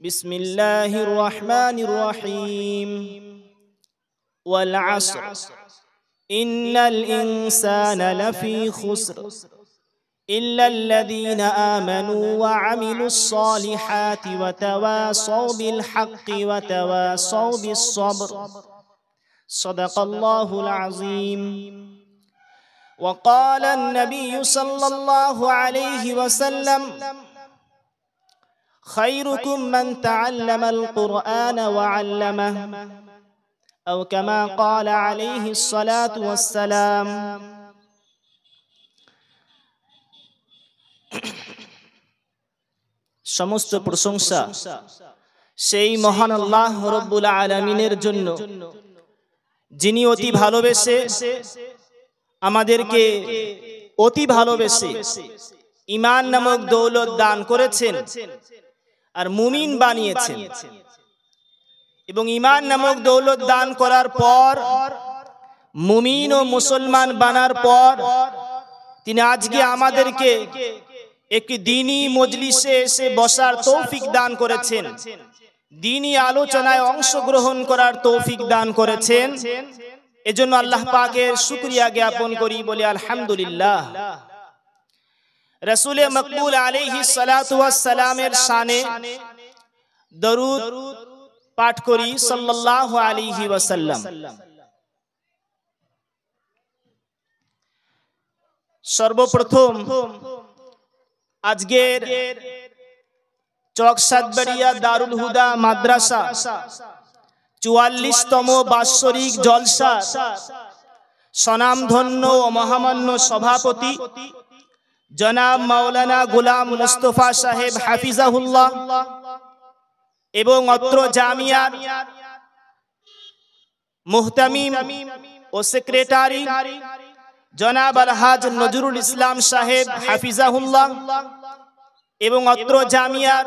বিসমিল্লাহির রহমানির রহিম। ওয়াল আসর ইন্নাল ইনসানা লাফি খুসর ইল্লাল্লাযীনা আমানু ওয়া আমিলুস সালিহাতি ওয়া তাওয়াসাউ বিল হাক্কি ওয়া তাওয়াসাউ বিস সবর। সাদাকাল্লাহুল আযীম। وقال النبي صلى الله عليه وسلم: خيركم من تعلم القرآن وعلمه، أو كما قال عليه الصلاة والسلام। সমস্ত প্রশংসা সেই মহান আল্লাহ রব্বুল আলামিনের জন্য, যিনি অতি ভালোবেসে আমাদেরকে অতি ভালোবেসে ঈমান নামক দৌলত দান করেছেন আর মুমিন বানিয়েছেন। এবং ঈমান নামক দৌলত দান করার পর, মুমিন ও মুসলমান বানার পর, তিনি আজকে আমাদেরকে একটি দ্বীনি মজলিসে এসে বসার তৌফিক দান করেছেন, দ্বীনি আলোচনায় অংশগ্রহণ করার তৌফিক দান করেছেন। এজন্য আল্লাহ পাকের শুকরিয়া জ্ঞাপন করি, বলি আলহামদুলিল্লাহ। রাসূল মকবুল আলাইহিস সালাতু ওয়াস সালামের শানে দরুদ পাঠ করি সাল্লাল্লাহু আলাইহি ওয়াসাল্লাম। সর্বপ্রথম আজকের চক সাতবাড়িয়া দারুল হুদা মাদ্রাসা ৪৪তম বাৎসরিক জলসা স্বনামধন্য ও মহামান্য সভাপতি জনাব মাওলানা গোলাম মুস্তফা সাহেব হাফিজাহুল্লাহ এবং অত্র জামিয়ার মুহতামিম ও সেক্রেটারি জনাব আলহাজ নজরুল ইসলাম সাহেব হাফিজাহুল্লাহ এবং অত্র জামিয়ার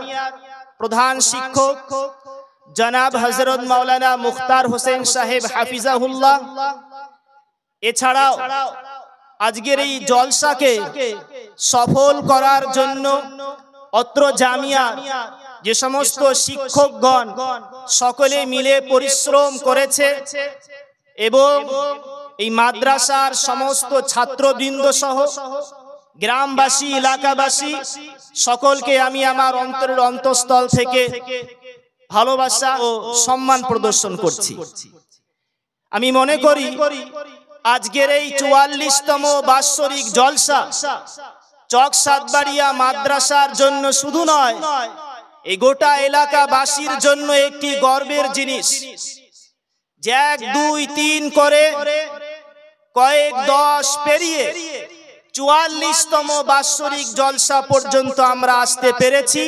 প্রধান শিক্ষক জনাব হযরত মাওলানা মুখতার হোসেন সাহেব হাফিজাহুল্লাহ, এছাড়াও আজকের এই জলসাকে সফল করার জন্য অত্র জামিয়ার যে সমস্ত শিক্ষকগণ সকলে মিলে পরিশ্রম করেছে এবং এই মাদ্রাসার সমস্ত ছাত্রবৃন্দ সহ গ্রামবাসী, এলাকাবাসী সকলকে আমি আমার অন্তরের অন্তঃস্থল থেকে ভালোবাসা ও সম্মান প্রদর্শন করছি। আমি মনে করি আজকের এই ৪৪তম বাৎসরিক জলসা চক সাতবাড়িয়া মাদ্রাসার জন্য শুধু নয়, এই গোটা এলাকাবাসীর জন্য একটি গর্বের জিনিস যে ১, ২, ৩ করে কয়েক দশ পেরিয়ে ৪৪তম বাৎসরিক জলসা পর্যন্ত আমরা আসতে পেরেছি।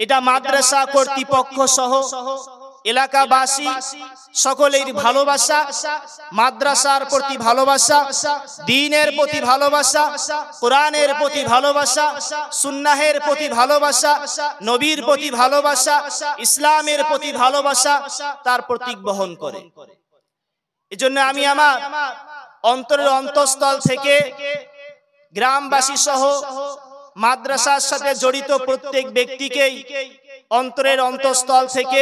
এটা মাদ্রাসা কর্তৃপক্ষ সহ এলাকাবাসী সকলের ভালোবাসা, মাদ্রাসার প্রতি ভালোবাসা, দ্বীনের প্রতি ভালোবাসা, কোরআনের প্রতি ভালোবাসা, সুন্নাহের প্রতি ভালোবাসা, নবীর প্রতি ভালোবাসা, ইসলামের প্রতি ভালোবাসা তার প্রতীক বহন করে। এজন্য আমি আমার অন্তরের অন্তঃস্থল থেকে গ্রামবাসী সহ মাদ্রাসার সাথে জড়িত প্রত্যেক ব্যক্তিকেই অন্তরের অন্তঃস্থল থেকে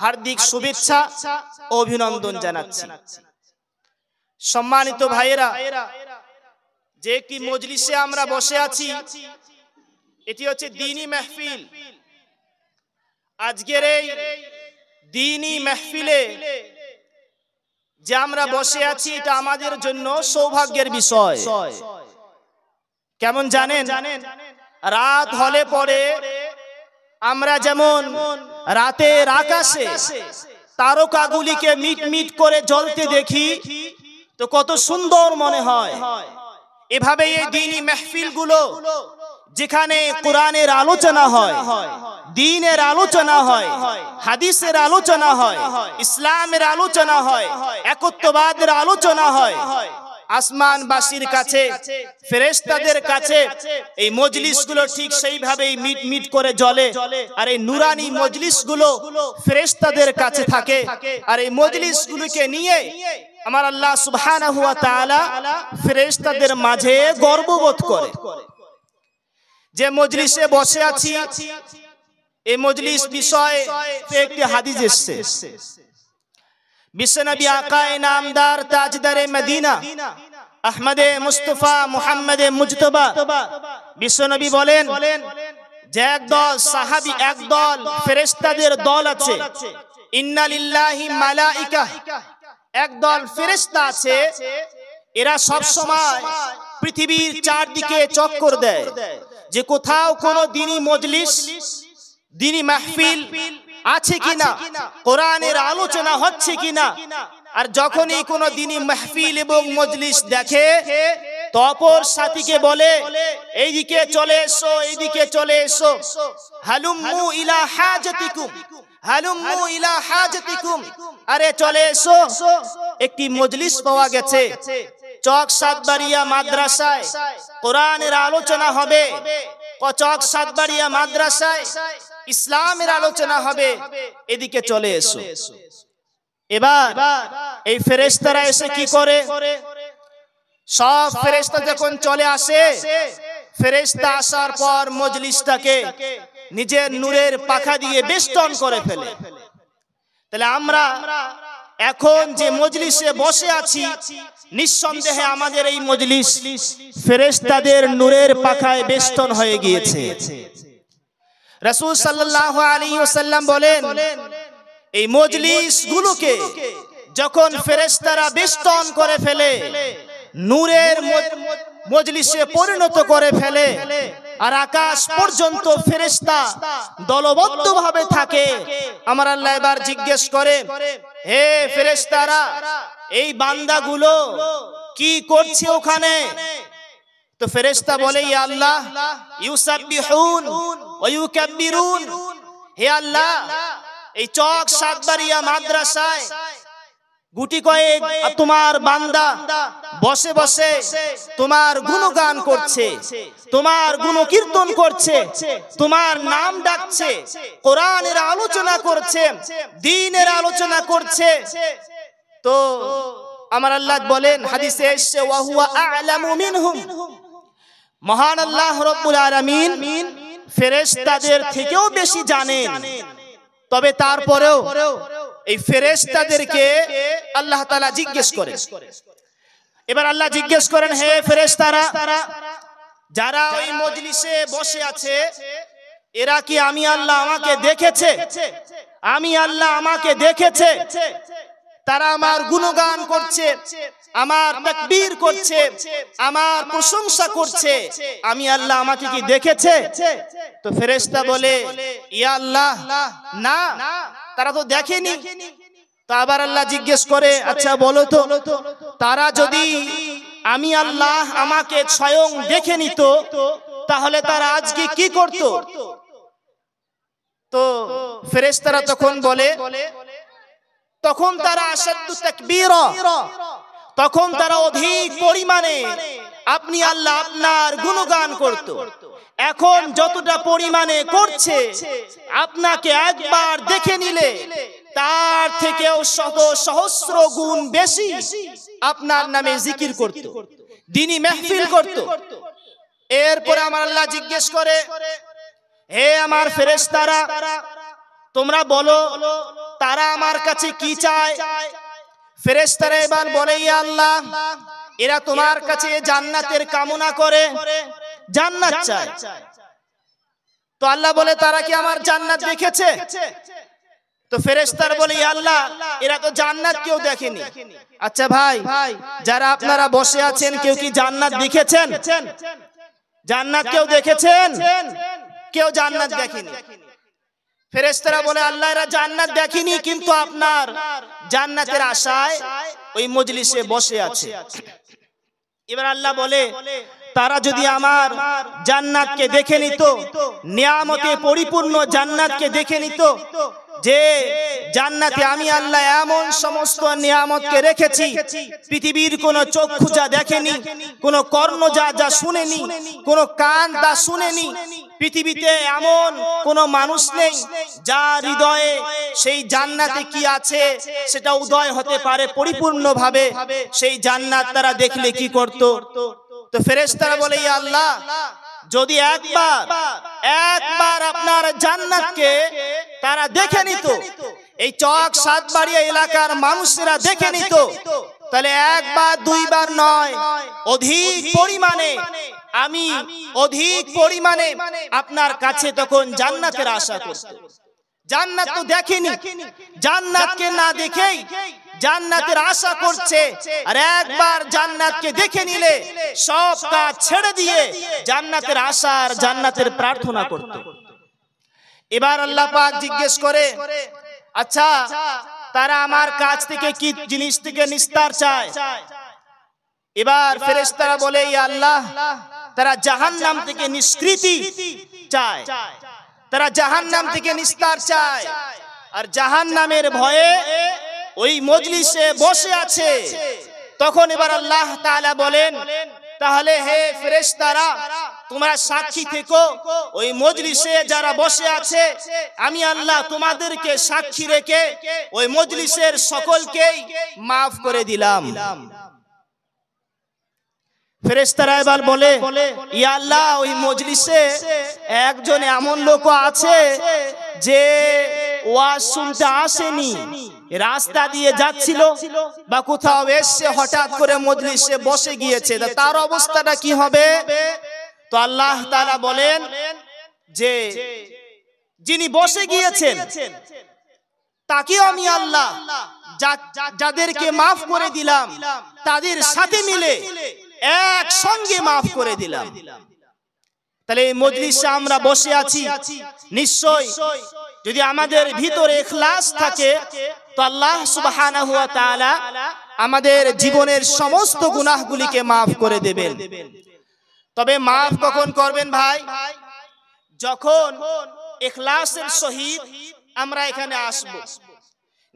হার্দিক শুভেচ্ছা ও অভিনন্দন জানাচ্ছি। সম্মানিত ভাইয়েরা, যে একটি মজলিসে আমরা বসে আছি, এটি হচ্ছে দ্বীনি মাহফিল। আজকের এই দ্বীনি মাহফিলে যে আমরা বসে আছি, এটা আমাদের জন্য সৌভাগ্যের বিষয়। কেমন জানেন, রাত হলে পরে আমরা যেমন রাতের আকাশে তারকাগুলিকে মিটমিট করে জ্বলতে দেখি, তো কত সুন্দর মনে হয়। এভাবে এই দ্বীনি মাহফিলগুলো, যেখানে কোরআনের আলোচনা হয়, দ্বীনের আলোচনা হয়, হাদিসের আলোচনা হয়, ইসলামের আলোচনা হয়, একত্ববাদের আলোচনা হয়, আসমানবাসীর কাছে, ফেরেশতাদের কাছে এই মজলিসগুলো ঠিক সেইভাবেই মিটমিট করে জ্বলে। আর এই নুরানি মজলিসগুলো ফেরেশতাদের কাছে থাকে। আর এই মজলিসগুলোকে নিয়ে আমার আল্লাহ সুবহানাহু ওয়া তাআলা ফেরেশতাদের মাঝে গর্ববোধ করে। যে মজলিসে বসে আছি, এই মজলিস বিষয়ে একটি হাদিস এসেছে। বিশ্বনবী আকায়ে নামদার তাজদারে মদিনা আহমদে মুস্তাফা মুহাম্মদে মুজতবা বিশ্বনবী বলেন যে একদল সাহাবী, একদল ফেরেশতাদের দল আছে, ইন্না লিল্লাহি মালাইকা, একদল ফেরেশতা আছে, এরা সব সময় পৃথিবীর চারদিকে চক্কর দেয় যে কোথাও কোনো দ্বীনি মজলিস, দ্বীনি মাহফিল আছে কিনা, কোরআনের আলোচনা হচ্ছে কিনা। আর যখনই কোনো দ্বীনি মাহফিল এবং মজলিস দেখে তো অপর সাথীকে বলে এইদিকে চলে এসো, এইদিকে চলে এসো, হালুম্মু ইলা হাজাতিকুম, হালুম্মু ইলা হাজাতিকুম, আরে চলে এসো, একটি মজলিস পাওয়া গেছে, চক সাতবাড়িয়া মাদ্রাসায় কোরআনের আলোচনা হবে, চক সাতবাড়িয়া মাদ্রাসায় ইসলামের আলোচনা হবে, এদিকে চলে এসো। এবার এই ফেরেশতারা এসে কি করে? সব ফেরেশতা যখন চলে আসে, ফেরেশতা আসার পর মজলিসটাকে নিজের নূরের পাখা দিয়ে বেষ্টন করে ফেলে। তাহলে আমরা এখন যে মজলিসে বসে আছি, নিঃসন্দেহে আমাদের এই মজলিস ফেরেশতাদের নূরের পাখায় বেষ্টন হয়ে গিয়েছে। রাসূল সাল্লাল্লাহু আলাইহি ওয়াসাল্লাম বলেন এই মজলিস গুলোকে যখন ফেরেশতারা বেষ্টন করে ফেলে, নূরের মজলিসে পরিণত করে ফেলে, আর আকাশ পর্যন্ত ফেরেশতা দলবদ্ধভাবে থাকে, আমার আল্লাহ এবার জিজ্ঞেস করে, হে ফেরেশতারা, এই বান্দাগুলো কি করছে ওখানে? তো ফেরেশতা বলে, ইয়া আল্লাহ, ইউসাব্বিহুন ওয়া ইউকাব্বিরুন, হে আল্লাহ, এই চক সাতবাড়িয়া মাদ্রাসায় গুটি কয়েক তোমার বান্দা বসে বসে তোমার গুণগান করছে, তোমার গুণকীর্তন করছে, তোমার নাম ডাকছে, কোরআনের আলোচনা করছে, দ্বীনের আলোচনা করছে। তো আমার আল্লাহ বলেন, হাদিসে এসেছে, ওয়া হুয়া আ'লামু মিনহুম, মহান আল্লাহ রাব্বুল আলামিন ফেরেশতাদের থেকেও বেশি জানেন। তবে তারপরেও এই ফেরেশতাদেরকে আল্লাহ তাআলা জিজ্ঞেস করেন। এবার আল্লাহ জিজ্ঞেস করেন, হে ফেরেশতারা, যারা ওই মজলিসে বসে আছে, এরা কি আমি আল্লাহ আমাকে দেখেছে? আমি আল্লাহ আমাকে দেখেছে? তারা আমার গুণগান করছে, আমার তাকবীর করছে, আমার প্রশংসা করছে, আমি আল্লাহ আমাকে কি দেখেছে? তো ফেরেশতা বলে, ইয়া আল্লাহ, না, তারা তো দেখেনি। তো আবার আল্লাহ জিজ্ঞেস করে, আচ্ছা বলো তো, তারা যদি আমি আল্লাহ আমাকে স্বয়ং দেখে নিত, তাহলে তারা আজকে কি করত? তো ফেরেশতারা তখন বলে, তখন তারা আশাদ্দু তাকবীরা, তখন তারা অধিক পরিমাণে আপনি আল্লাহ আপনার গুণগান করত। এখন যতটা পরিমাণে করছে, আপনাকে একবার দেখে নিলে তার থেকেও শত সহস্র গুণ বেশি আপনার নামে জিকির করত, দ্বীনি মাহফিল করত। এরপরে আমার আল্লাহ জিজ্ঞেস করে, হে আমার ফেরেশতারা, তোমরা বলো তারা আমার কাছে কি চায়? ফেরেশতারা এবার বলে, ইয়া আল্লাহ, এরা তোমার কাছে জান্নাতের কামনা করে, জান্নাত চায়। তো আল্লাহ বলে, তারা কি আমার জান্নাত দেখেছে? তো ফেরেশতারা বলে, ইয়া আল্লাহ, এরা তো জান্নাত কেউ দেখেনি। আচ্ছা ভাই, যারা আপনারা বসে আছেন, কেউ কি জান্নাত দেখেছেন? জান্নাত কেউ দেখেছেন? কেউ জান্নাত দেখেনি। ফেরেশতারা বলে, আল্লাহ, এরা জান্নাত দেখেনি, কিন্তু আপনার জান্নাতের আশায় ওই মজলিসে বসে আছে। এবার আল্লাহ বলে, তারা যদি আমার জান্নাতকে দেখে নিত, নিয়ামতে পরিপূর্ণ জান্নাতকে দেখে নিত, যে জান্নাতে আমি আল্লাহ এমন সমস্ত নিয়ামতকে রেখেছি, পৃথিবীর কোন চক্ষু যা দেখেনি, কোন কর্ণ যা শুনেনি, কোন কান তা শুনেনি, পৃথিবীতে এমন কোন মানুষ নেই যার হৃদয়ে সেই জান্নাতে কি আছে সেটা উদয় হতে পারে পরিপূর্ণভাবে। সেই জান্নাত তারা দেখলে কি করত? তো ফেরেশতারা বলে, ইয়া আল্লাহ, যদি একবার আপনার জান্নাতকে তারা দেখে নিত, এই চক সাতবাড়িয়া এলাকার মানুষেরা দেখে নিত, তাহলে একবার দুইবার নয়, অধিক পরিমাণে আপনার কাছে তখন জান্নাতের আশা করত। জান্নাত তো দেখেনি, জান্নাতকে না দেখেই জান্নাতের আশা করছে, আর একবার জান্নাতকে দেখে নিলে সব কাজ ছেড়ে দিয়ে জান্নাতের আশা আর জান্নাতের প্রার্থনা করত। এবার আল্লাহ পাক জিজ্ঞেস করে, আচ্ছা তারা আমার কাছ থেকে কি জিনিস থেকে নিস্তার চায়? এবার ফেরেশতারা বলে, ইয়া আল্লাহ, তারা জাহান্নাম থেকে নিষ্কৃতি চায়, তারা জাহান্নাম থেকে নিস্তার চায়, আর জাহান্নামের ভয়ে ওই মজলিসে বসে আছে। তখন এবার আল্লাহ তাআলা বলেন, তাহলে হে ফেরেশতারা, তোমরা সাক্ষী থেকো, ওই মজলিসে যারা বসে আছে আমি আল্লাহ তোমাদেরকে সাক্ষী রেখে ওই মজলিসের সকলকেই মাফ করে দিলাম। ফেরেশতারা এবার বলে, ইয়া আল্লাহ, ওই মজলিসে একজন এমন লোক আছে যে ওয়াজ শুনতে আসেনি, রাস্তা দিয়ে যাচ্ছিল বা কোথাও এসে হঠাৎ করে মজলিসে বসে গিয়েছে, তার অবস্থাটা কি হবে? তো আল্লাহ তাআলা বলেন যে যিনি বসে গিয়েছেন তাকেও আমি আল্লাহ যাদেরকে মাফ করে দিলাম তাদের সাথে মিলে একসঙ্গে মাফ করে দিলাম। তাহলে এই মজলিসে আমরা বসে আছি, নিশ্চয় যদি আমাদের ভিতরে ইখলাস থাকে তো আল্লাহ সুবহানাহু ওয়া তাআলা আমাদের জীবনের সমস্ত গুনাহগুলিকে মাফ করে দেবেন। তবে মাফ কখন করবেন ভাই? যখন ইখলাসের সহিত আমরা এখানে আসব,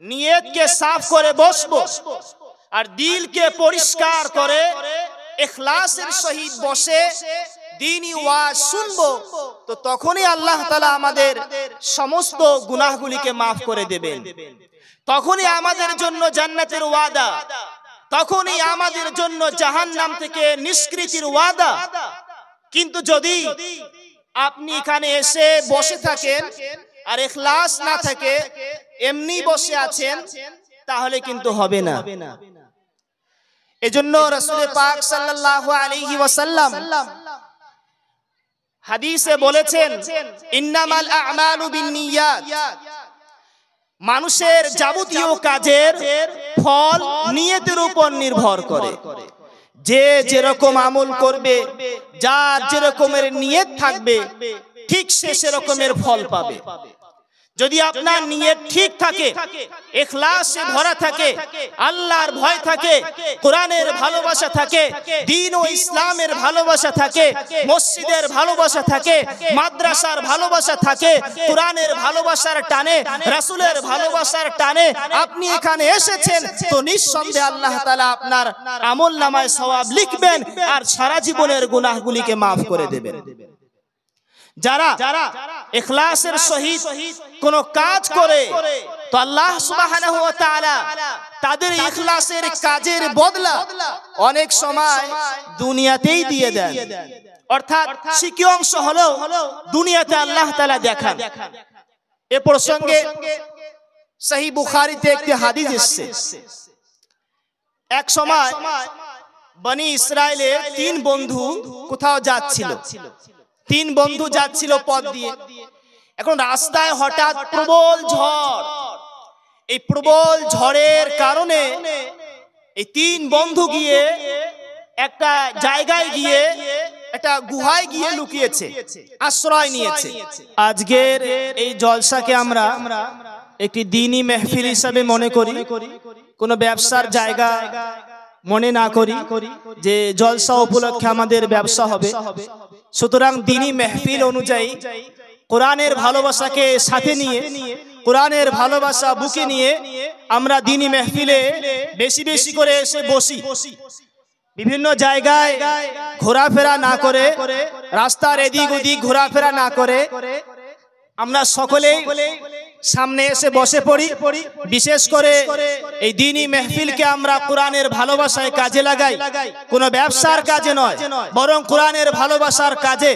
নিয়তকে সাফ করে বসবো, আর দিলকে পরিষ্কার করে ইখলাসের সহিত বসে দ্বীনি ওয়াজ শুনবো, তো তখনই আল্লাহ তাআলা আমাদের সমস্ত গুনাহগুলিকে মাফ করে দেবেন। তখনই আমাদের জন্য জান্নাতের ওয়াদা, তখনই আমাদের জন্য জাহান্নাম থেকে নিষ্কৃতির ওয়াদা। কিন্তু যদি আপনি এখানে এসে বসে থাকেন আর ইখলাস না থাকে, এমনি বসে আছেন, তাহলে কিন্তু হবে না। এজন্য রাসূল পাক সাল্লাল্লাহু আলাইহি ওয়াসাল্লাম হাদিসে বলেছেন, ইন্নামাল আ'মালু বিন্নিয়াত, মানুষের যাবতীয় কাজের ফল নিয়তের উপর নির্ভর করে। যে যেরকম আমল করবে, যার যেরকমের নিয়ত থাকবে, ঠিক সে সেরকমের ফল পাবে। যদি আপনার নিয়ত ঠিক থাকে, ইখলাসে ভরা থাকে, আল্লাহর ভয় থাকে, কোরআনের ভালোবাসা থাকে, দ্বীন ও ইসলামের ভালোবাসা থাকে, মসজিদের ভালোবাসা থাকে, মাদ্রাসার ভালোবাসা থাকে, কোরআনের ভালোবাসার টানে, রাসূলের ভালোবাসার টানে আপনি এখানে এসেছেন, তো নিঃসন্দেহে আল্লাহ তাআলা আপনার আমলনামায় সওয়াব লিখবেন আর সারা জীবনের গুনাহগুলিকে মাফ করে দেবেন। যারা ইখলাসের সহিত কোন কাজ করে, তো আল্লাহ সুবহানাহু ওয়া তাআলা তাদের ইখলাসের কাজের বদলা অনেক সময় দুনিয়াতেই দিয়ে দেন। অর্থাৎ শিকি অংশ হলো দুনিয়াতে আল্লাহ তাআলা দেখান। এ প্রসঙ্গে সহিহ বুখারীতে একটি হাদিস এসেছে। এক সময় বনি ইসরাইলের 3 বন্ধু কোথাও যাচ্ছিল। 3 বন্ধু যাচ্ছিল পথ দিয়ে। এখন রাস্তায় হঠাৎ প্রবল ঝড়। এই প্রবল ঝড়ের কারণে এই 3 বন্ধু গিয়ে একটা জায়গায় গিয়ে, একটা গুহায় গিয়ে লুকিয়েছে, আশ্রয় নিয়েছে। আজকের এই জলসাকে আমরা একটি দ্বীনি মেহফিল হিসাবে মনে করি, কোনো ব্যবসার জায়গা মনে না করি যে জলসা উপলক্ষে আমাদের ব্যবসা হবে। সুতরাং দ্বীনি মেহফিল অনুযায়ী কোরআনের ভালোবাসাকে সাথে নিয়ে, কোরআনের ভালোবাসা বুকে নিয়ে আমরা দ্বীনি মেহফিলে বেশি বেশি করে এসে বসি। বিভিন্ন জায়গায় ঘোরাফেরা না করে, রাস্তার এদিক ওদিক ঘোরাফেরা না করে আমরা সকলেই সামনে এসে বসে পড়ি। বিশেষ করে এই দ্বীনি মেহফিলকে আমরা কোরআনের ভালোবাসায় কাজে লাগাই, কোনো ব্যবসার কাজে নয়, বরং কোরআনের ভালোবাসার কাজে,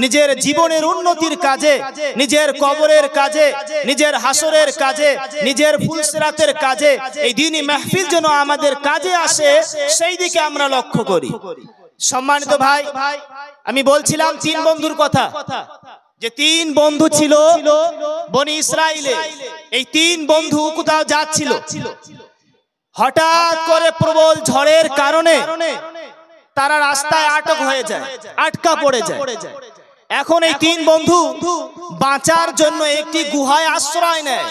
নিজের জীবনের উন্নতির কাজে, নিজের কবরের কাজে, নিজের হাসরের কাজে, নিজের ফুলসিরাতের কাজে এই দ্বীনি মেহফিল যেন আমাদের কাজে আসে, সেই দিকে আমরা লক্ষ্য করি। সম্মানিত ভাই, আমি বলছিলাম 3 বন্ধুর কথা, যে 3 বন্ধু ছিল বনি ইসরাইলে। এই 3 বন্ধু কোথাও যাচ্ছিল, হঠাৎ করে প্রবল ঝড়ের কারণে তারা রাস্তায় আটক হয়ে যায়, আটকা পড়ে যায়। এখন এই 3 বন্ধু বাঁচার জন্য একটি গুহায় আশ্রয় নেয়।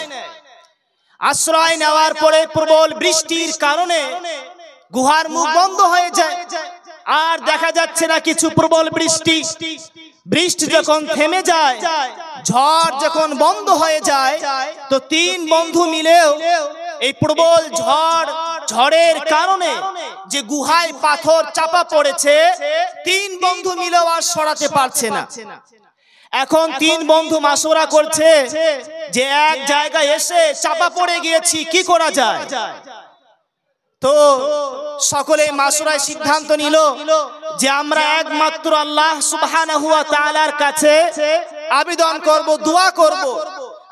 আশ্রয় নেওয়ার পরে প্রবল বৃষ্টির কারণে গুহার মুখ বন্ধ হয়ে যায়, আর দেখা যাচ্ছে না কিছু। প্রবল বৃষ্টি যখন থেমে যায়, ঝড় যখন বন্ধ হয়ে যায়, তো 3 বন্ধু মিলেও এই প্রবল ঝড়ের কারণে যে গুহায় পাথর চাপা পড়েছে, 3 বন্ধু মিলেও আর সরাতে পারছে না। এখন 3 বন্ধু মাশওয়ারা করছে যে এক জায়গায় এসে চাপা পড়ে গিয়েছি, কি করা যায়। তো সকলে মাশওয়ারায় সিদ্ধান্ত নিল যে আমরা একমাত্র আল্লাহ সুবহানাহু ওয়া তাআলার কাছে আবেদন করব, দোয়া করব।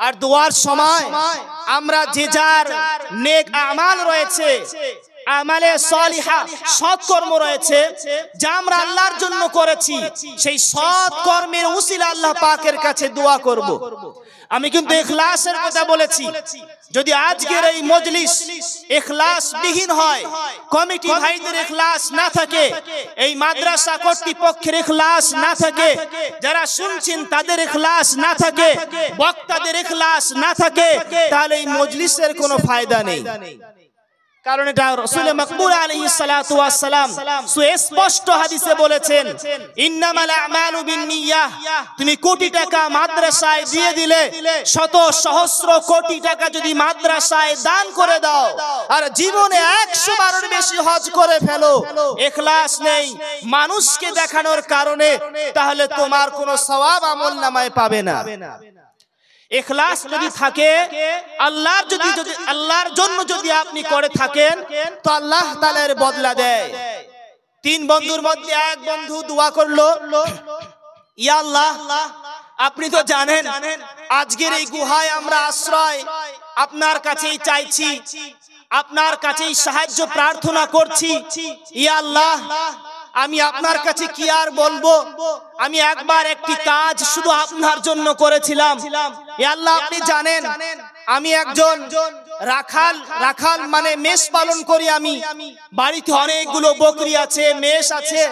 আর দোয়ার সময় আমরা যে যার নেক আমাল রয়েছে, আমালে সালিহা, সৎ কর্ম রয়েছে, যা আমরা আল্লাহর জন্য করেছি, সেই সৎ কর্মের উসিলা আল্লাহ পাকের কাছে দোয়া করব। আমি কিন্তু ইখলাসের কথা বলেছি। যদি আজকের এই মজলিস ইখলাস বিহীন হয়, কমিটি ভাইদের ইখলাস না থাকে, এই মাদ্রাসা কর্তৃপক্ষের ইখলাস না থাকে, যারা শুনছেন তাদের ইখলাস না থাকে, বক্তাদের ইখলাস না থাকে, তাহলে এই মজলিসের কোনো ফায়দা নেই। কারণ এটা রাসূল মাকবুল আলাইহিস সালাতু ওয়াস সালাম সুস্পষ্ট হাদিসে বলেছেন, ইন্নামাল আমালু বিন্নিয়াহ। তুমি কোটি টাকা মাদ্রাসায় দিয়ে দিলে, শত সহস্র কোটি টাকা যদি মাদ্রাসায় দান করে দাও, আর জীবনে 100 বারের বেশি হজ করে ফেলো, ইখলাস নেই মানুষকে দেখানোর কারণে, তাহলে তোমার কোনো সওয়াব আমলনামায় পাবে না। ইখলাস যদি থাকে, আল্লাহর জন্য যদি আপনি করে থাকেন, তো আল্লাহ তাআলা এর বদলা দেয়। 3 বন্ধুর মধ্যে এক বন্ধু দোয়া করলো, ইয়া আল্লাহ, আপনি তো জানেন আজকের এই গুহায় আমরা আশ্রয় আপনার কাছেই চাইছি, আপনার কাছেই সাহায্য প্রার্থনা করছি। ইয়া আল্লাহ, আমি আপনার কাছে কি আর বলবো, আমি একবার একটি কাজ শুধু আপনার জন্য করেছিলাম। ইয়া আল্লাহ, আপনি জানেন আমি একজন রাখাল মানে মেষ পালন করি। আমি বাড়িতে অনেকগুলো বকরি আছে, মেষ আছে।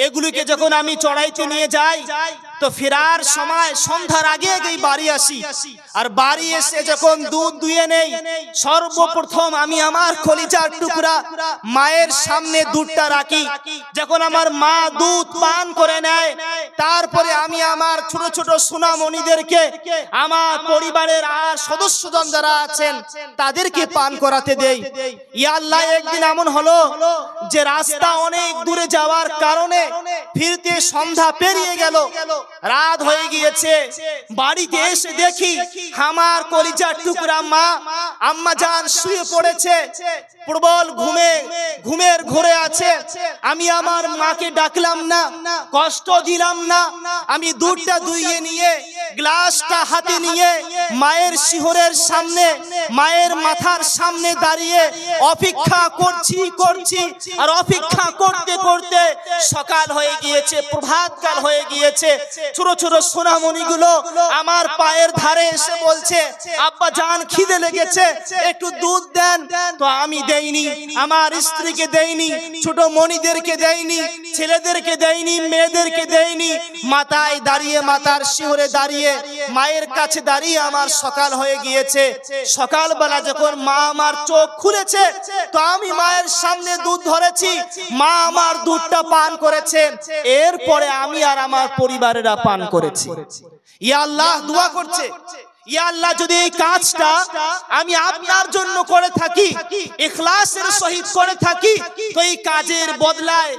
এগুলোকে যখন আমি চড়াইতে নিয়ে যাই, তো ফেরার সময় সন্ধ্যার আগে আগেই বাড়ি আসি। আর বাড়ি এসে যখন দুধ দুয়ে নেই, সর্বপ্রথম আমি আমার কলিজার টুকরা মায়ের সামনে দুধটা রাখি। যখন আমার মা দুধ পান করে নেয়, তারপরে আমি আমার ছোট ছোট সোনামণিদেরকে, আমার পরিবারের আর সদস্যজন যারা আছেন তাদেরকে পান করাতে দেই। ইয়া আল্লাহ, একদিন এমন হলো যে রাস্তা অনেক দূরে যাওয়ার কারণে ফিরতে সন্ধ্যা পেরিয়ে গেল, রাত হয়ে গিয়েছে। বাড়িতে এসে দেখি আমার কলিজার টুকরা মা আম্মা জান শুয়ে পড়েছে, প্রবল ঘুমের ঘোরে আছে। আমি আমার মাকে ডাকলাম না, কষ্ট দিলাম না। আমি দুধটা দুইয়ে নিয়ে, গ্লাসটা হাতে নিয়ে মায়ের শিহরের সামনে, মায়ের মাথার সামনে দাঁড়িয়ে অপেক্ষা করছি। আর অপেক্ষা করতে করতে সকাল হয়ে গিয়েছে, প্রভাতকাল হয়ে গিয়েছে। ছোট ছোট সোনামণিগুলো আমার পায়ের ধারে এসে বলছে, আব্বা জান খিদে লেগেছে, একটু দুধ দেন। তো আমি দেইনি, আমার স্ত্রীকে দেইনি, ছোট মণিদেরকে দেইনি, ছেলেদেরকে দেইনি, মেয়েদেরকে দেইনি। মাথায় দাঁড়িয়ে, মাথার শিহরে দাঁড়িয়ে, মায়ের কাছে দাঁড়িয়ে আমার সকাল হয়ে গিয়েছে। সকালবেলা যখন মা আমার চোখ খুলেছে, তো আমি মায়ের সামনে দুধ ধরেছি, মা আমার দুধটা পান করেছে, এরপরে আমি আর আমার পরিবারেরা পান করেছি। ইয়া আল্লাহ, দোয়া করছে, ইয়া আল্লাহ যদি এই কাজটা আমি আপনার জন্য করে থাকি, ইখলাসের সহিত করে থাকি, তো এই কাজের বদলায়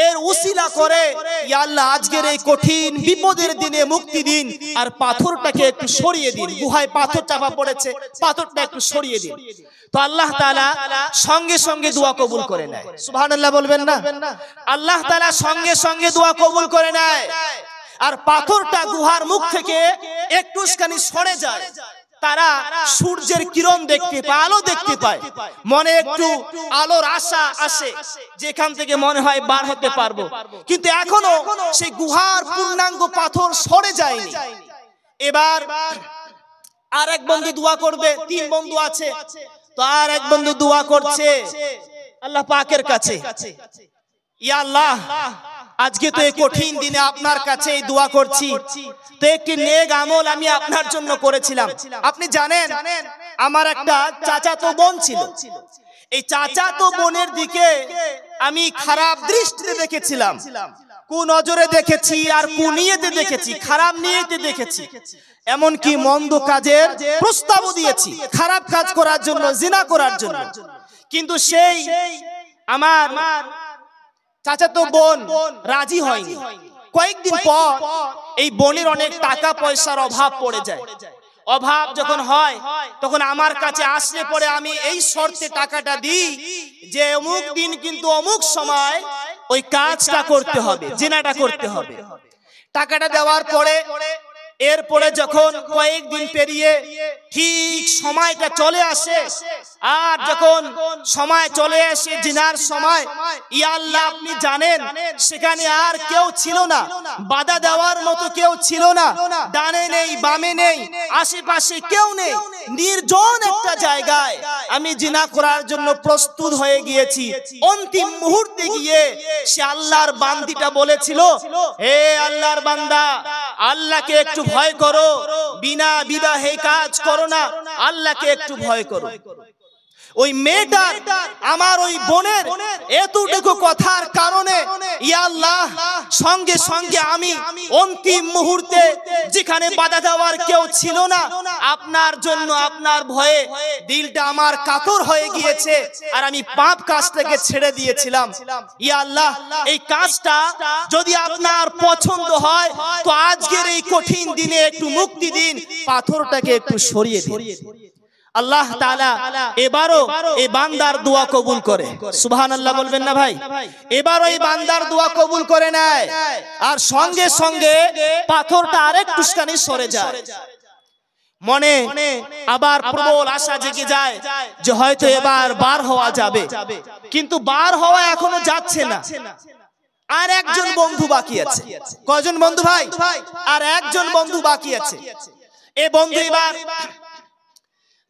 এর উসিলা করে ইয়া আল্লাহ আজকের এই কঠিন বিপদের দিনে মুক্তি দিন, আর পাথরটাকে একটু সরিয়ে দিন। গুহায় পাথর চাপা পড়েছে, পাথরটা একটু সরিয়ে দিন। তো আল্লাহ তাআলা সঙ্গে সঙ্গে দোয়া কবুল করে নেয়। সুবহানাল্লাহ বলবেন না? আল্লাহ তাআলা সঙ্গে সঙ্গে দোয়া কবুল করে নেয়, আর পাথরটা গুহার মুখ থেকে একটুখানি সরে যায়। তারা সূর্যের কিরণ দেখতে পায়, আলো দেখতে পায়, মনে একটু আলোর আশা আসে, যেখান থেকে মনে হয় বার হতে পারবো। কিন্তু এখনো সেই গুহার পূর্ণাঙ্গ পাথর সরে যায়নি। এবার আর এক বন্ধু দোয়া করবে, 3 বন্ধু আছে, তো আর এক বন্ধু দোয়া করছে আল্লাহ পাকের কাছে, ইয়া আল্লাহ আজকে তো এই কঠিন দিনে আপনার কাছে এই দোয়া করছি, তো একটি নেক আমল আমি আপনার জন্য করেছিলাম। আপনি জানেন আমার একটা চাচাতো বোন ছিল, এই চাচাতো বোনের দিকে আমি খারাপ দৃষ্টিতে দেখেছিলাম, কুনজরে দেখেছি, আর কুনিয়তে দেখেছি, খারাপ নিয়তে দেখেছি, এমনকি মন্দ কাজের প্রস্তাবও দিয়েছি, খারাপ কাজ করার জন্য, জিনা করার জন্য। কিন্তু সেই আমার চাচাতো বোন রাজি হয়নি। কয়েকদিন পর এই বোনের অনেক টাকা পয়সার অভাব পড়ে যায়। অভাব যখন হয় তখন আমার কাছে আসলে পরে আমি এই শর্তে টাকাটা দিই যে অমুক দিন কিন্তু অমুক সময় ওই কাজটা করতে হবে, জিনাটা করতে হবে। টাকাটা দেওয়ার পরে এরপরে যখন কয়েকদিন পেরিয়ে ঠিক সময়টা চলে আসে, আর যখন সময় চলে আসে জিনার সময়, ইয়া আল্লাহ আপনি জানেন সেখানে আর কেউ ছিল না, বাধা দেওয়ার মতো কেউ ছিল না, ডানে নেই বামে নেই, আশেপাশে কেউ নেই, নির্জন একটা জায়গায় আমি জিনা করার জন্য প্রস্তুত হয়ে গিয়েছি। অন্তিম মুহূর্তে গিয়ে সে আল্লাহর বান্দিটা বলেছিল, হে আল্লাহর বান্দা, আল্লাহকে একটু ভয় করো, বিনা বিবাহে কাজ করো না, আল্লাহকে একটু ভয় করো। ওই মেয়েটার, আমার ওই বোনের এতটুকু কথার কারণে ইয়া আল্লাহ সঙ্গে সঙ্গে আমি অন্তিম মুহূর্তে যেখানে বাধা দেওয়ার কেউ ছিল না, আপনার জন্য, আপনার ভয়ে দিলটা আমার কাতর হয়ে গিয়েছে, আর আমি পাপ কাজটাকে ছেড়ে দিয়েছিলাম। ইয়া আল্লাহ এই কাজটা যদি আপনার পছন্দ হয় তো আজকের এই কঠিন দিনে একটু মুক্তি দিন, পাথরটাকে একটু সরিয়ে দিন। আল্লাহ তাআলা এবারও এই বান্দার দোয়া কবুল করে। সুবহানাল্লাহ বলবেন না ভাই? এবারও এই বান্দার দোয়া কবুল করে নেয়, আর সঙ্গে সঙ্গে পাথরটা আরেকটুখানি সরে যায়। মনে আবার প্রবল আশা জেগে যায় যে হয়তো এবার বার হওয়া যাবে, কিন্তু বার হওয়া এখনো যাচ্ছে না। আর একজন বন্ধু বাকি আছে। কয়জন বন্ধু ভাই? আর একজন বন্ধু বাকি আছে। এই বন্ধু এবার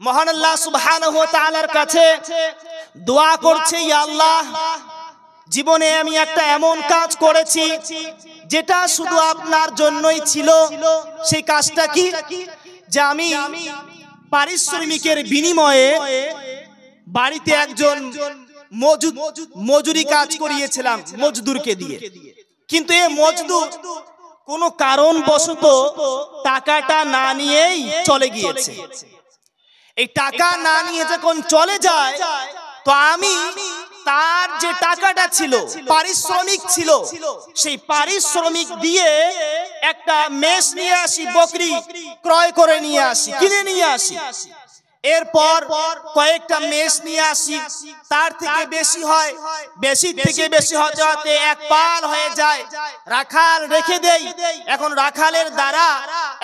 মহান আল্লাহ সুবহানাহু ওয়া তাআলার কাছে দোয়া করছে, ইয়া আল্লাহ জীবনে আমি একটা এমন কাজ করেছি যেটা শুধু আপনার জন্যই ছিল। সেই কাজটা কি? যে আমি পারিশ্রমিকের বিনিময়ে বাড়িতে একজন মজুরি কাজ করিয়েছিলাম মজদুরকে দিয়ে, কিন্তু এই মজদুর কোনো কারণবশত টাকাটা না নিয়েই চলে গিয়েছে। এই টাকা না নিয়ে যখন চলে যায় তো আমি তার যে টাকাটা ছিল, পারিশ্রমিক ছিল, সেই পারিশ্রমিক দিয়ে একটা মেষ নিয়ে আসি, বকরি ক্রয় করে নিয়ে আসি, কিনে নিয়ে আসি। এরপর কয়েকটা মেষ নিয়ে আসি, তার থেকে বেশি হয়, বেশি থেকে বেশি হতে হতে এক পাল হয়ে যায়। রাখাল রেখে দেই, এখন রাখালের দ্বারা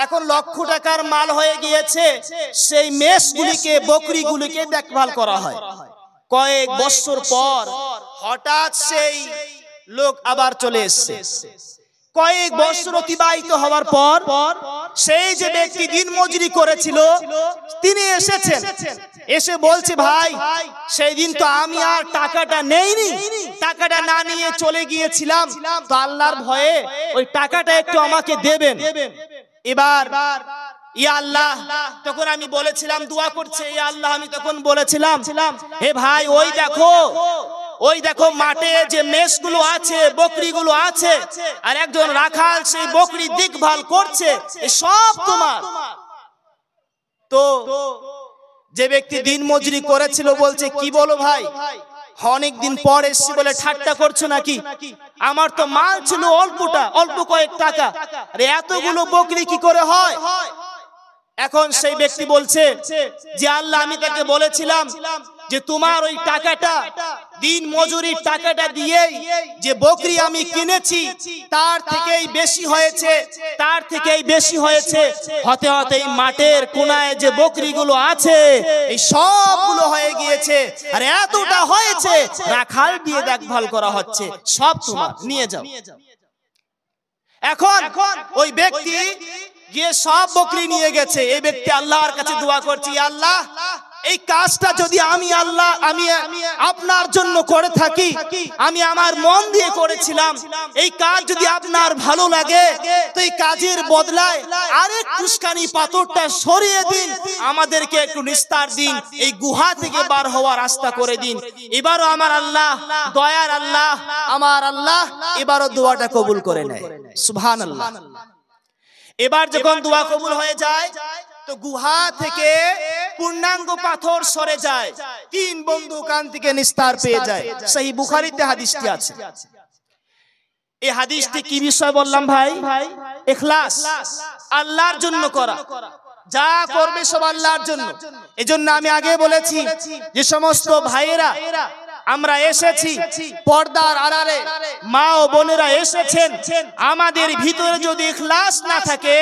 এখন লক্ষ টাকার মাল হয়ে গিয়েছে। সেই মেষগুলিকে, বকরিগুলিকে দেখভাল করা হয়। কয়েক বছর পর হঠাৎ সেই লোক আবার চলে এসেছে। কয়েক বছর অতিবাহিত হওয়ার পর সেই যে ব্যক্তি দিন মজুরি করেছিল তিনি এসেছেন, এসে বলছে, ভাই সেই দিন তো আমি আর টাকাটা নেইনি, টাকাটা না নিয়ে চলে গিয়েছিলাম, তো আল্লাহর ভয়ে ওই টাকাটা একটু আমাকে দেবেন। এবার ইয়া আল্লাহ, তখন আমি বলেছিলাম, দোয়া করছে, ইয়া আল্লাহ আমি তখন বলেছিলাম, হে ভাই ওই দেখো মাঠে যে মেষগুলো আছে, বকরিগুলো আছে, আর একজন রাখাল সেই বকরি দেখভাল করছে, এই সব তোমার। তো যে ব্যক্তি দিন মজুরি করেছিল বলছে, কি বলো ভাই, অনেকদিন পর এসছি বলে ঠাট্টা করছো নাকি? আমার তো মাল ছিল অল্প কয়েক টাকা, আরে এতগুলো বকরি কি করে হয়? এখন সেই ব্যক্তি বলছে যে আল্লাহ, আমি তাকে বলেছিলাম যে তোমার ওই টাকাটা, দিন মজুরির টাকাটা দিয়ে যে বকরি আমি কিনেছি তার থেকেই বেশি হয়েছে, হতে হতে এই মাঠের কোনায় যে বকরিগুলো আছে এই সবগুলো হয়ে গিয়েছে, আর এতটা হয়েছে রাখাল দিয়ে দেখভাল করা হচ্ছে, সব তোমার, নিয়ে যাও। এখন ওই ব্যক্তি গিয়ে সব বকরি নিয়ে গেছে। এই ব্যক্তি আল্লাহর কাছে দোয়া করছি, আল্লাহ, এই কাজটা যদি আমি আপনার জন্য করে থাকি, আমি আমার মন দিয়ে করেছিলাম, এই কাজ যদি আপনার ভালো লাগে তো এই কাজের বদলায় আরেক টুসকানি পাথরটা সরিয়ে দিন, আমাদেরকে একটু নিস্তার দিন, এই গুহা থেকে বার হওয়ার রাস্তা করে দিন। এবারও আমার আল্লাহ, দয়ার আল্লাহ, আমার আল্লাহ এবারও দোয়াটা কবুল করে নেয়। সুবহানাল্লাহ। এবার যখন দোয়া কবুল হয়ে যায় তো গুহা থেকে পূর্ণাঙ্গ পাথর সরে যায়, 3 বন্ধু কান থেকে নিস্তার পেয়ে যায়। সহিহ বুখারীতে হাদিসটি আছে। এই হাদিসটি কি বিষয় বললাম ভাই? ইখলাস, আল্লাহর জন্য করা, যা করবে সব আল্লাহর জন্য। এজন্য আমি আগে বলেছি যে সমস্ত ভাইয়েরা আমরা এসেছি, পর্দার আড়ালে মা ও বোনেরা এসেছেন, আমাদের ভিতরে যদি ইখলাস না থাকে,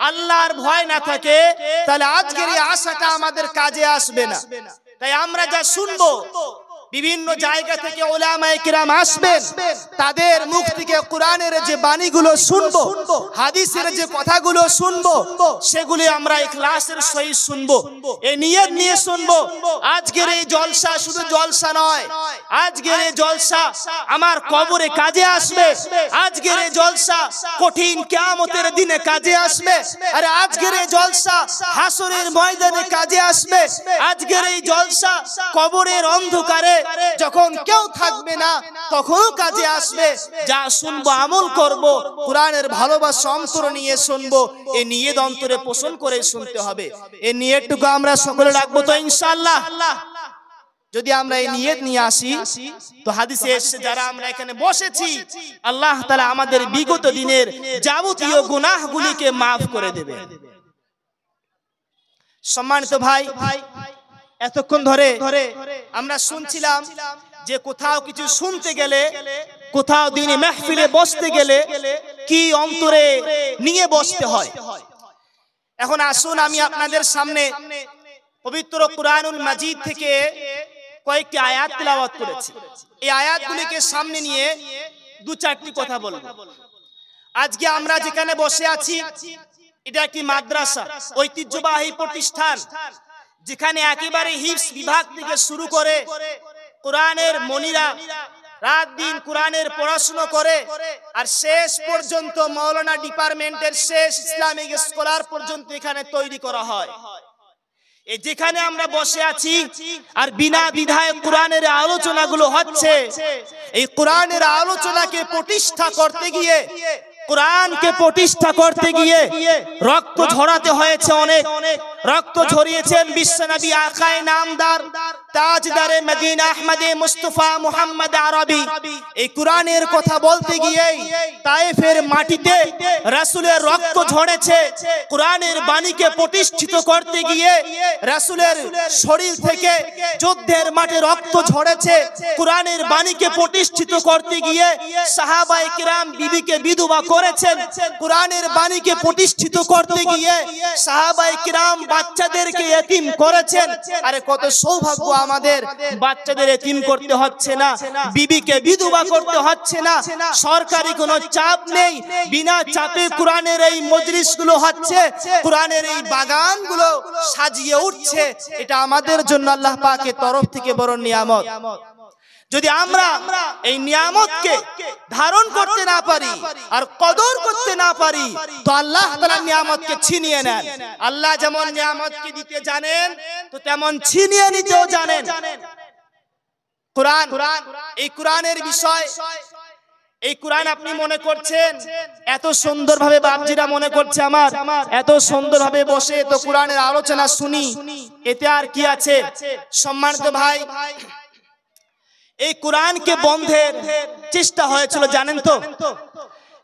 আল্লাহর ভয় না থাকে, তাহলে আজকের এই আশাটা আমাদের কাজে আসবে না। তাই আমরা যা শুনবো, বিভিন্ন জায়গা থেকে উলামায়ে কিরাম আসবেন, তাদের মুখ থেকে কোরআনের যে বাণীগুলো শুনবো, হাদিসের যে কথাগুলো শুনবো, সেগুলি আমরা ইখলাসের সহিত শুনবো, এই নিয়ত নিয়ে শুনবো। আজকের এই জলসা শুধু জলসা নয়, আজকের এই জলসা আমার কবরে কাজে আসবে, আজকের এই জলসা কঠিন কিয়ামতের দিনে কাজে আসবে, আরে আজকের এই জলসা হাসরের ময়দানে কাজে আসবে, আজকের এই জলসা কবরের অন্ধকারে যখন কেউ থাকবে না তখনও কাজে আসবে। যা শুনবো আমল করব, কোরআনের ভালোবাসা অন্তরে নিয়ে শুনবো, এই নিয়ত অন্তরে পোষণ করে শুনতে হবে। এই নিয়তটুকু আমরা সকলে রাখবো তো ইনশাআল্লাহ। যদি আমরা এই নিয়ত নিয়ে আসি তো হাদিসে এসেছে, যারা আমরা এখানে বসেছি আল্লাহ তাআলা আমাদের বিগত দিনের যাবতীয় গুনাহগুলিকে maaf করে দেবে। সম্মানিত ভাই, এতক্ষণ ধরে আমরা শুনছিলাম যে কোথাও কিছু শুনতে গেলে, কোথাও দিনে মাহফিলে বসতে গেলে কি অন্তরে নিয়ে বসতে হয়। এখন আসুন আমি আপনাদের সামনে পবিত্র কুরআনুল মাজিদ থেকে কয়েকটি আয়াত তেলাওয়াত করেছি। এই আয়াতগুলিকে সামনে নিয়ে 2-4টি কথা বলবো। আজকে আমরা যেখানে বসে আছি এটা একটি মাদ্রাসা, ঐতিহ্যবাহী প্রতিষ্ঠান, যেখানে একেবারে হিফজ বিভাগ থেকে শুরু করে কোরআনের মনিরা রাত দিন কোরআনের পড়াশোনা করে, আর শেষ পর্যন্ত মাওলানা ডিপার্টমেন্টের শেষ ইসলামিক স্কলার পর্যন্ত এখানে তৈরি করা হয়। এই যেখানে আমরা বসে আছি আর বিনা বিধায় কোরআনের আলোচনাগুলো হচ্ছে, এই কোরআনের আলোচনাকে প্রতিষ্ঠা করতে গিয়ে, কোরআনকে প্রতিষ্ঠা করতে গিয়ে রক্ত ঝরাতে হয়েছে অনেক। রক্ত ঝরিয়েছেন বিশ্বনবী আকায়ে নামদার তাজদারে মদিনা আহমদে মুস্তাফা মুহাম্মদ আরবি। এই কোরআনের কথা বলতে গিয়ে তায়েফের মাটিতে রাসূলের রক্ত ঝরেছে। কোরআনের বাণীকে প্রতিষ্ঠিত করতে গিয়ে রাসূলের শরীর থেকে যুদ্ধের মাঠে রক্ত ঝরেছে। কোরআনের বাণীকে প্রতিষ্ঠিত করতে গিয়ে সাহাবায়ে কিরাম বিবিকে বিধবা করেছেন। কোরআনের বাণীকে প্রতিষ্ঠিত করতে গিয়ে সাহাবায়ে কিরাম বাচ্চাদেরকে এতিম করেছেন। আরে কত সৌভাগ্য আমাদের, বাচ্চাদের এতিম করতে হচ্ছে না, বিবিকে বিধবা করতে হচ্ছে না, সরকারি কোনো চাপ নেই, বিনা চাপে কোরআনের এই মজলিসগুলো হচ্ছে, কোরআনের এই বাগানগুলো সাজিয়ে উঠছে। এটা আমাদের জন্য আল্লাহ পাকের তরফ থেকে বড় নিয়ামত। যদি আমরা এই নিয়ামতকে ধারণ করতে না পারি আর কদর করতে না পারি তো আল্লাহ তাআলা নিয়ামতকে ছিনিয়ে নেন। আল্লাহ যেমন নিয়ামতকে দিতে জানেন তো তেমন ছিনিয়ে নিতেও জানেন। কোরআন, এই কোরআনের বিষয়, এই কোরআন আপনি মনে করছেন এত সুন্দরভাবে বাপজিরা মনে করছে আমার এত সুন্দরভাবে বসে তো কোরআনের আলোচনা শুনি, এতে আর কি আছে? সম্মানিত ভাই, এই কোরআনকে বন্ধের চেষ্টা হয়েছিল জানেন তো?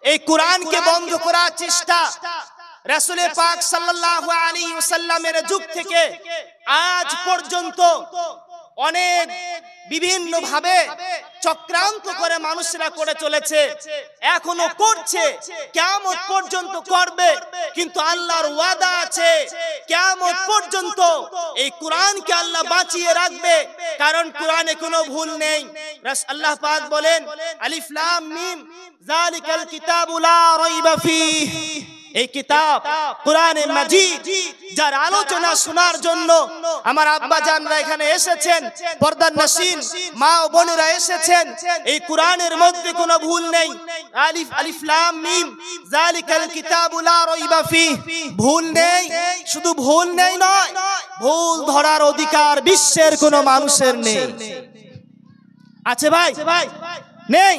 এই কোরআনকে বন্ধ করার চেষ্টা রাসূল পাক সাল্লাল্লাহু আলাইহি ওয়াসাল্লামের যুগ থেকে আজ পর্যন্ত অনেক বিভিন্ন ভাবে চক্রান্ত করে মানুষরা করে চলেছে, এখনো করছে, কিয়ামত পর্যন্ত করবে। কিন্তু আল্লাহর ওয়াদা আছে কিয়ামত পর্যন্ত এই কোরআনকে আল্লাহ বাঁচিয়ে রাখবে, কারণ কোরআনে কোনো ভুল নেই। আল্লাহ পাক বলেন আলিফ লাম মিম যালিকাল কিতাবু লা রাইবা ফীহি, এই কিতাব কোরআনে মাজিদ যার আলোচনা শোনার জন্য আমার আব্বা জানরা এখানে এসেছেন, পর্দার নশীন মা ও বোনেরা এসেছেন, এই কোরআনের মধ্যে কোনো ভুল নেই। আলিফ লাম মিম যালিকাল কিতাবু লা রাইবা ফীহি, ভুল নেই। শুধু ভুল নেই নয়, ভুল ধরার অধিকার বিশ্বের কোনো মানুষের নেই। আছে ভাই? নেই।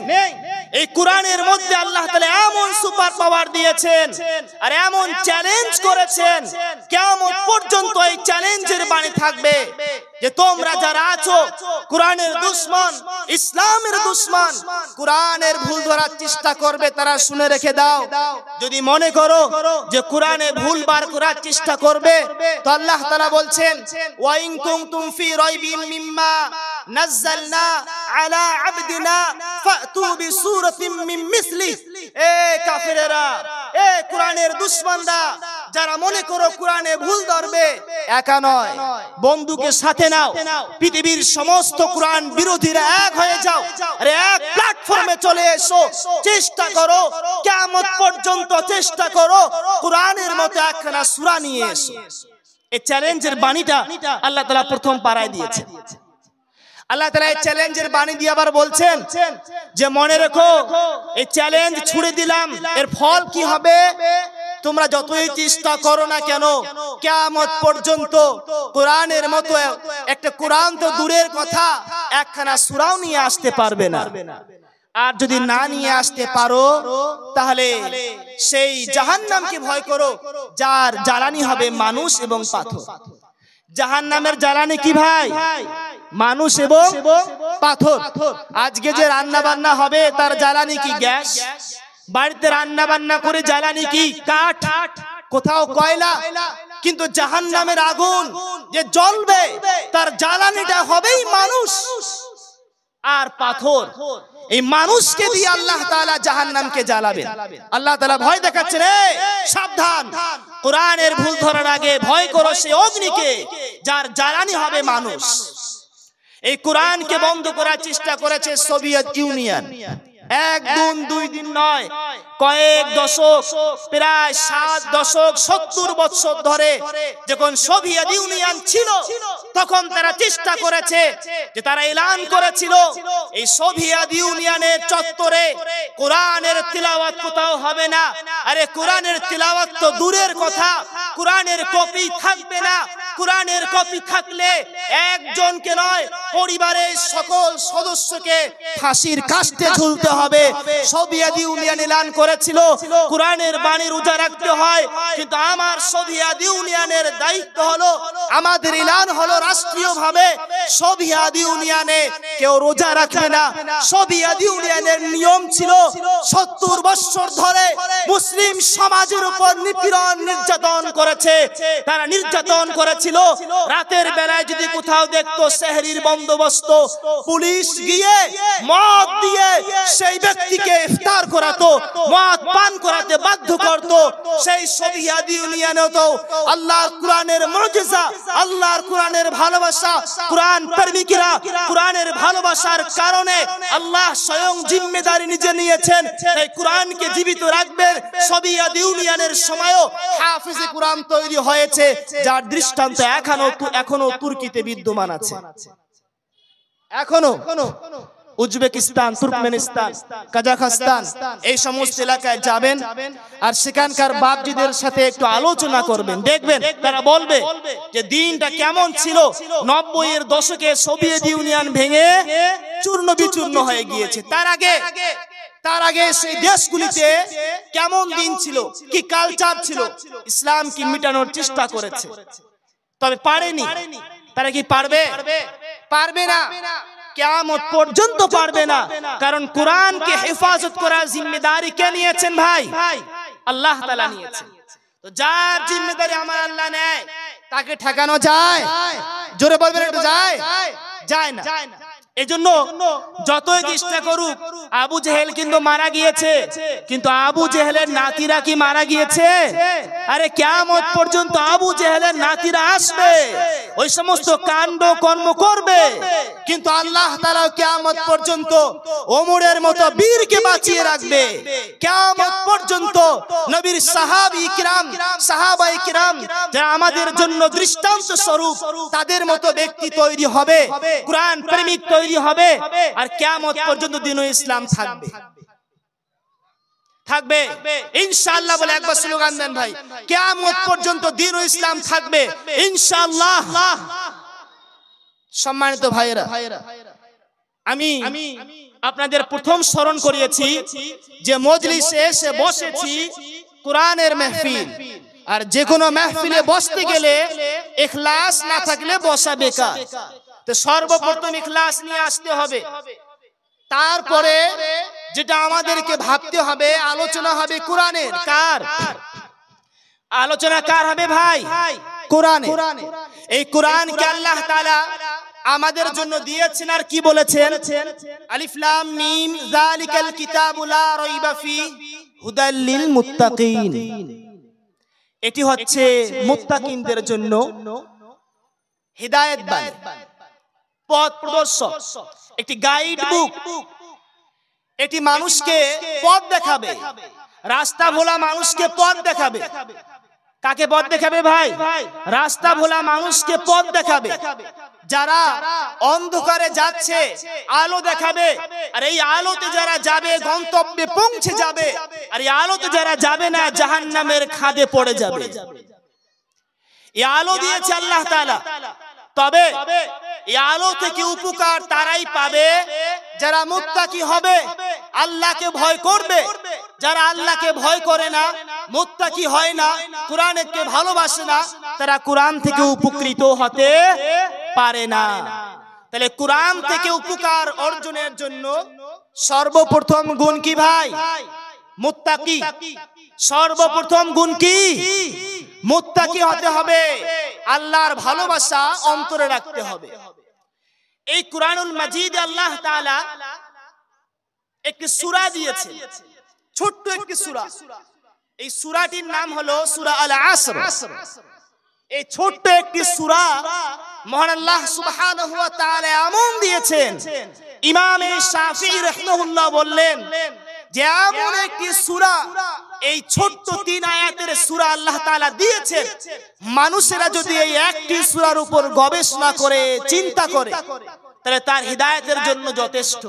এই কোরআনের মধ্যে আল্লাহ তাআলা এমন সুপার পাওয়ার দিয়েছেন আর এমন চ্যালেঞ্জ করেছেন, কিয়ামত পর্যন্ত এই চ্যালেঞ্জের বাণী থাকবে যে তোমরা যারা আছো কোরআনের দুশমন, ইসলামের দুশমন, কোরআনের ভুল ধরার চেষ্টা করবে, তারা শুনে রেখে দাও। যদি মনে করো যে কোরআনে ভুল বার করার চেষ্টা করবে, তো আল্লাহ তাআলা বলছেন ওয়া ইন কুনতুম ফি রাইবিন মিম্মা নাযালনা আলা আবদিনা ফাতু বিসূরাতিন মিন মিসলি। এ কাফিরেরা, এ কোরআনের দুশমনরা, যারা মনে করো কোরআনে ভুল ধরবে, একা নয়, বন্ধুকে সাথে নাও, পৃথিবীর সমস্ত কোরআন বিরোধীরা এক হয়ে যাও, আরে এক প্ল্যাটফর্মে চলে এসো, চেষ্টা করো কিয়ামত পর্যন্ত চেষ্টা করো কোরআনের মতো একখানা সূরা নিয়ে এসো। এই চ্যালেঞ্জের বাণীটা আল্লাহ তাআলা প্রথম পাড়ায় দিয়েছেন। আল্লাহ তাআলা এই চ্যালেঞ্জের বাণী দিয়ে আবার বলছেন যে মনে রেখো এই চ্যালেঞ্জ ছুড়ে দিলাম, এর ফল কি হবে? তোমরা যতই চেষ্টা করো না কেন, কিয়ামত পর্যন্ত কোরআনের মতো একটা, কোরআন তো দূরের কথা, একখানা সূরাও নিয়ে আসতে পারবে না। আর যদি না নিয়ে আসতে পারো তাহলে সেই জাহান্নামকে ভয় করো, যার জ্বালানি হবে মানুষ এবং পাথর। জাহান্নামের জ্বালানি কি ভাই? মানুষ এবং পাথর। আজকে যে রান্না বান্না হবে তার জ্বালানি কি? গ্যাস। বাড়িতে রান্না বান্না করে জ্বালানি কি? কাঠ, কোথাও কয়লা। কিন্তু জাহান্নামের আগুন যে জ্বলবে তার জ্বালানিটা হবেই মানুষ আর পাথর। এই মানুষকে দিয়ে আল্লাহ তাআলা জাহান্নামকে জ্বালাবেন। আল্লাহ তাআলা ভয় দেখাচ্ছেন, সাবধান, কোরআনের ভুল ধরার আগে ভয় করো সেই অগ্নিকে যার জ্বালানি হবে মানুষ। এই কোরআনকে বন্ধ করার চেষ্টা করেছে সোভিয়েত ইউনিয়ন। এক দিন দুই দিন নয়, কয়েক দশক, প্রায় 7 দশক 70 বছর ধরে যখন সোভিয়েত ইউনিয়ন ছিল, তখন তারা চেষ্টা করেছে যে তারা এলান করেছিল এই সোভিয়েত ইউনিয়নের চত্বরে কোরআনের তিলাওয়াত কোথাও হবে না। আরে কোরআনের তিলাওয়াত তো দূরের কথা, কোরআনের কপি থাকবে না। কোরআনের কপি থাকলে একজনকে নয়, পরিবারের সকল সদস্যকে ফাঁসির কাস্টে ঝুলতে হবে। সোভিয়েত ইউনিয়ন এলান করেছিল কোরআনের বাণী রোজা রাখতে হয়, কিন্তু আমার সোভিয়েত ইউনিয়নের দায়িত্ব হলো, আমাদের এলান হলো রাষ্ট্রীয়ভাবে সোভিয়েত ইউনিয়নে কেউ রোজা রাখবে না। সোভিয়েত ইউনিয়নের নিয়ম ছিল 70 বছর ধরে মুসলিম সমাজের উপর নিপীড়ন নির্যাতন করেছে। তারা নির্যাতন করেছিল, রাতের বেলায় যদি কোথাও দেখতো সেহরির বন্দোবস্ত, পুলিশ গিয়ে মদ দিয়ে সেই ব্যক্তিকে ইফতার করাতো, মদ পান করাতে বাধ্য করত। সেই সোভিয়েত ইউনিয়নে তো আল্লাহর কোরআনের মুজিজা, আল্লাহর কোরআনের ভালোবাসা, কোরআন প্রেমিকরা কোরআনের ভালোবাসার কারণে আল্লাহ স্বয়ং জিম্মেদারি নিজে নিয়েছেন, এই কোরআনকে জীবিত রাখবেন। সোভিয়েত ইউনিয়নের সময়ও হাফিজে কোরআন তৈরি হয়েছে, যার দৃষ্টান্ত এখনো তুর্কিতে বিদ্যমান আছে। এখনো উজবেকিস্তান, তুর্কমেনিস্তান, কাজাখস্তান এই সমস্ত এলাকায় যাবেন আর সেখানকার বাপজিদের সাথে একটু আলোচনা করবেন, দেখবেন তারা বলবে যে দিনটা কেমন ছিল। 90-এর দশকে সোভিয়েত ইউনিয়ন ভেঙে চূর্ণ বিচূর্ণ হয়ে গিয়েছে। তার আগে তার আগে সেই দেশগুলিতে কেমন দিন ছিল, কি কালচার ছিল, ইসলাম কি মিটানোর চেষ্টা করেছে, তবে পারেনি। তারা কি পারবে? পারবে না, কিয়ামত পর্যন্ত পারবে না। কারণ কোরআনকে হেফাজত করার জিম্মেদারি কে নিয়েছেন ভাই? আল্লাহ তাআলা নিয়েছেন। তো যার জিম্মেদারি আমার আল্লাহ নেয় তাকে ঠেকানো যায়? জোরে বলবেন একটু, যায়? যায় না। এজন্য যতই চেষ্টা করুক, আবু জেহেল কিন্তু মারা গিয়েছে, কিন্তু আবু জেহেলের নাতিরা কি মারা গিয়েছে? আরে কিয়ামত পর্যন্ত আবু জেহেলের নাতিরা আসবে, ওই সমস্ত কাণ্ড কর্ম করবে, কিন্তু আল্লাহ তাআলা কিয়ামত পর্যন্ত ওমরের মতো বীরকে বাঁচিয়ে রাখবে। কিয়ামত পর্যন্ত নবীর সাহাবায়ে কিরাম যারা আমাদের জন্য দৃষ্টান্ত স্বরূপ, তাদের মতো ব্যক্তি তৈরি হবে, কোরআন প্রেমিক তৈরি হবে, আর কিয়ামত পর্যন্ত দ্বীন ইসলাম থাকবে, থাকবে ইনশাআল্লাহ। বলে একবার স্লোগান দেন ভাই, কিয়ামত পর্যন্ত দ্বীন ইসলাম থাকবে ইনশাআল্লাহ। সম্মানিত ভাইয়েরা, আমি আপনাদের প্রথম স্মরণ করিয়েছি যে মজলিসে এসে বসেছি কোরআনের মাহফিল, আর যে কোনো মাহফিলে বসতে গেলে ইখলাস না থাকলে বসা বেকার। তো সর্বপ্রথম ইখলাস নিয়ে আসতে হবে, তারপরে যেটা আমাদেরকে ভাবতে হবে, আলোচনা হবে কোরআনের। কার আলোচনা? কার হবে ভাই? কোরআনের। এই কোরআনকে আল্লাহ তাআলা আমাদের জন্য দিয়েছেন, আর কি বলেছেন? আলিফ লাম মিম যালিকাল কিতাবু লা রাইবা ফিহি হুদাল লিল মুত্তাকিন। এটি হচ্ছে মুত্তাকিনদের জন্য হিদায়াত বাণী, পথ প্রদর্শক, একটি গাইড বুক। এটি মানুষকে পথ দেখাবে, রাস্তা ভোলা মানুষকে পথ দেখাবে। কাকে পথ দেখাবে ভাই? রাস্তা ভোলা মানুষকে পথ দেখাবে। যারা অন্ধকারে যাচ্ছে আলো দেখাবে, আর এই আলোতে যারা যাবে গন্তব্যে পৌঁছে যাবে, আর এই আলোতে যারা যাবে না জাহান্নামের খাদে পড়ে যাবে। এই আলো দিয়েছে আল্লাহ তাআলা, তবে এই আলো থেকে উপকার তারাই পাবে যারা মুত্তাকি হবে, আল্লাহকে ভয় করবে। যারা আল্লাহকে ভয় করে না, মুত্তাকি হয় না, কোরআনকে ভালোবাসে না, তারা কোরআন থেকে উপকৃত হতে পারে না। তাহলে কোরআন থেকে উপকার অর্জনের জন্য সর্বপ্রথম গুণ কি ভাই? মুত্তাকি। সর্বপ্রথম গুণ কি? মুত্তাকি হতে হবে, আল্লাহর ভালোবাসা অন্তরে রাখতে হবে। এই কুরআনুল মাজিদে আল্লাহ তাআলা একটি সূরা দিয়েছে, ছোট্ট একটি সূরা। এই সূরাটির নাম হলো সূরা আল আসর। এই ছোট্ট একটি সূরা মহান আল্লাহ সুবহানাহু ওয়া তাআলা এমন দিয়েছেন, ইমাম শাফিঈ রাহিমাহুল্লাহ বললেন যে এমন একটি সূরা, এই ছোট্ট 3 আয়াতের সূরা আল্লাহ তাআলা দিয়েছেন, মানুষেরা যদি এই একটি সূরার উপর গবেষণা করে চিন্তা করে, তাহলে তার হিদায়াতের জন্য যথেষ্ট।